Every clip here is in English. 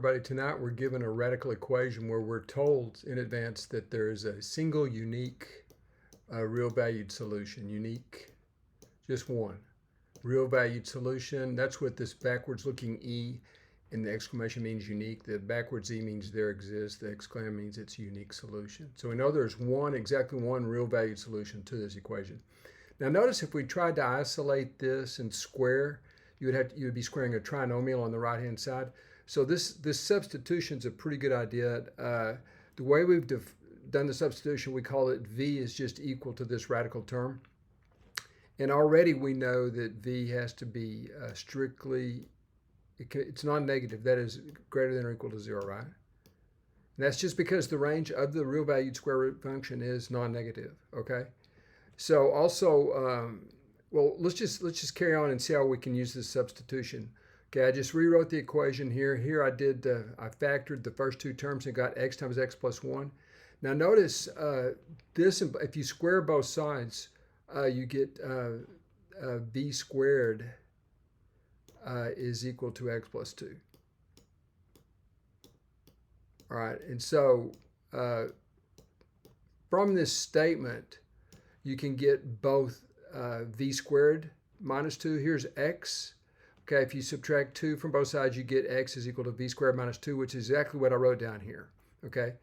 Everybody, tonight we're given a radical equation where we're told in advance that there is a single unique real valued solution. Unique, just one. Real valued solution. That's what this backwards looking E in the exclamation means unique. The backwards E means there exists. The exclamation means it's a unique solution. So we know there's exactly one real valued solution to this equation. Now notice if we tried to isolate this and square, you would be squaring a trinomial on the right hand side. So this substitution is a pretty good idea. The way we've done the substitution, we call it V is just equal to this radical term. And already we know that V has to be strictly, it's non-negative. That is greater than or equal to 0, right? And that's just because the range of the real valued square root function is non-negative, okay? So also, well, let's just carry on and see how we can use this substitution. Okay, I just rewrote the equation here. Here I factored the first two terms and got x times x plus 1. Now notice this, if you square both sides, you get v squared is equal to x plus 2. All right, and so from this statement, you can get both v squared minus 2. Here's x. Okay, if you subtract 2 from both sides, you get x is equal to v squared minus 2, which is exactly what I wrote down here. Okay,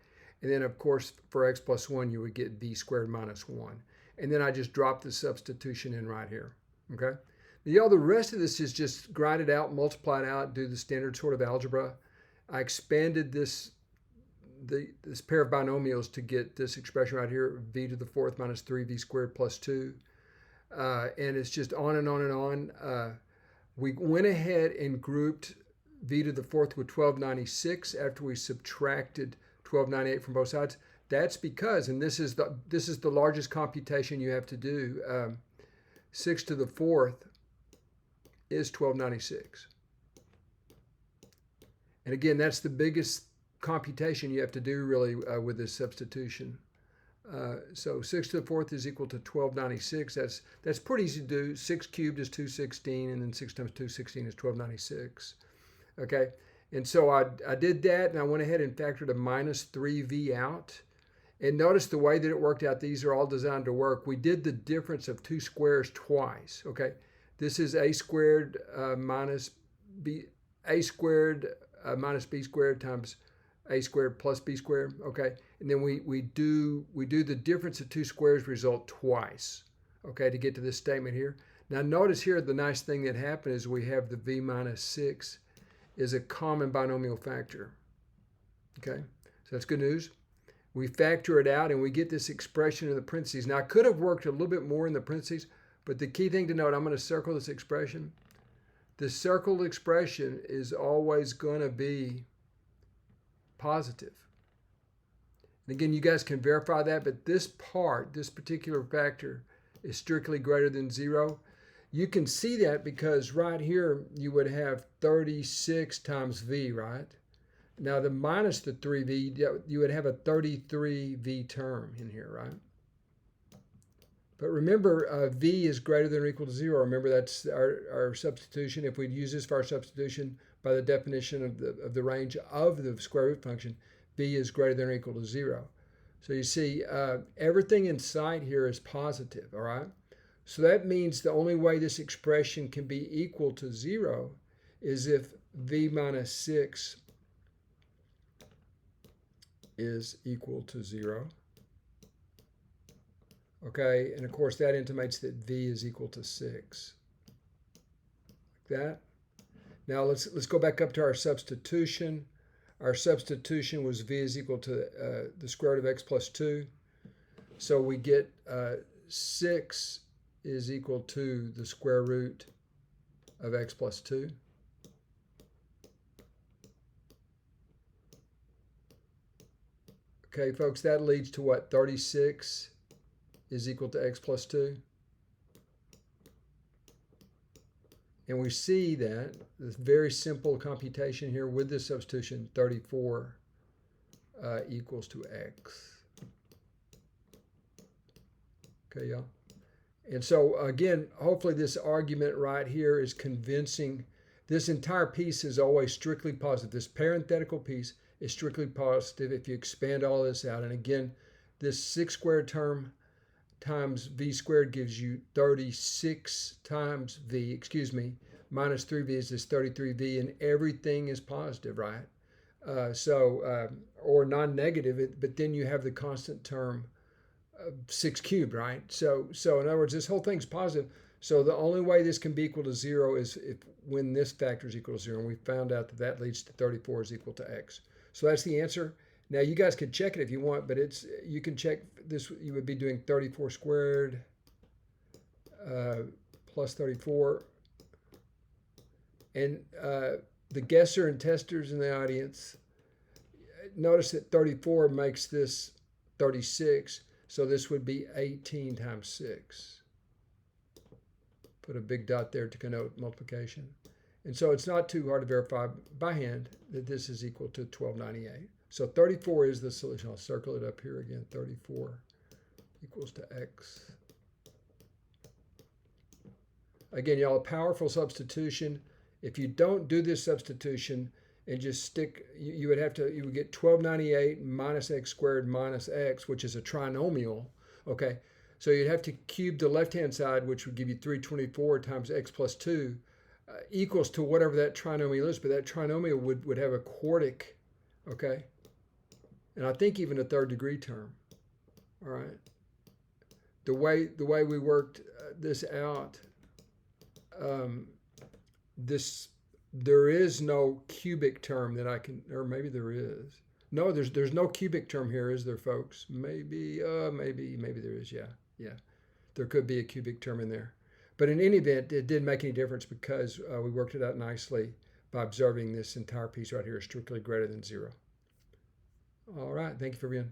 and then of course for x plus 1, you would get v squared minus 1. And then I just dropped the substitution in right here. Okay, now the rest of this is just grind it out, multiply it out, do the standard sort of algebra. I expanded this pair of binomials to get this expression right here, v to the fourth minus 3v squared plus 2. And it's just on and on and on. We went ahead and grouped v to the fourth with 1296 after we subtracted 1298 from both sides. That's because, and this is the largest computation you have to do, 6 to the fourth is 1296. And again, that's the biggest computation you have to do really with this substitution. So 6 to the fourth is equal to 1296. That's pretty easy to do. 6 cubed is 216, and then 6 times 216 is 1296. Okay, and so I did that, and I went ahead and factored a minus 3v out. And notice the way that it worked out. These are all designed to work. We did the difference of two squares twice. Okay, this is a squared minus b, a squared minus b squared times a squared plus b squared, okay? And then we do the difference of two squares result twice, okay, to get to this statement here. Now notice here the nice thing that happened is we have the v minus 6 is a common binomial factor, okay? So that's good news. We factor it out and we get this expression in the parentheses. Now I could have worked a little bit more in the parentheses, but the key thing to note, I'm going to circle this expression. The circled expression is always going to be positive. And again, you guys can verify that, but this particular factor is strictly greater than 0. You can see that because right here you would have 36 times v, right? Now the minus the 3v, you would have a 33v term in here, right? But remember, v is greater than or equal to 0. Remember, that's our substitution. If we'd use this for our substitution, by the definition of the range of the square root function, v is greater than or equal to 0. So you see, everything in sight here is positive, all right? So that means the only way this expression can be equal to 0 is if v minus 6 is equal to 0. Okay, and of course that intimates that v is equal to 6. Like that. Now let's go back up to our substitution. Our substitution was v is equal to the square root of x plus 2. So we get 6 is equal to the square root of x plus 2. Okay, folks, that leads to what? 36 is equal to x plus 2. And we see that this very simple computation here with this substitution, 34 equals to x. Okay, y'all? And so again, hopefully this argument right here is convincing this entire piece is always strictly positive. This parenthetical piece is strictly positive if you expand all this out. And again, this 6 squared term times v squared gives you 36 times v, minus 3v is this 33v, and everything is positive, right? Or non-negative, but then you have the constant term 6 cubed, right? So in other words, this whole thing's positive. So the only way this can be equal to 0 is when this factor is equal to 0. And we found out that leads to 34 is equal to x. So that's the answer. Now you guys can check it if you want, but you can check this. You would be doing 34 squared plus 34. And the guesser and testers in the audience, notice that 34 makes this 36. So this would be 18 times 6. Put a big dot there to connote multiplication. And so it's not too hard to verify by hand that this is equal to 1298. So 34 is the solution. I'll circle it up here again. 34 equals to x. Again, y'all, a powerful substitution. If you don't do this substitution and just stick, you would get 1298 minus x squared minus x, which is a trinomial, okay? So you'd have to cube the left-hand side, which would give you 324 times x plus 2 equals to whatever that trinomial is, but that trinomial would have a quartic, okay? And I think even a third degree term, all right? The way we worked this out, there is no cubic term that I can, or maybe there is. No, there's no cubic term here, is there, folks? Maybe there is, yeah. There could be a cubic term in there. But in any event, it didn't make any difference because we worked it out nicely by observing this entire piece right here is strictly greater than 0. All right, thank you for being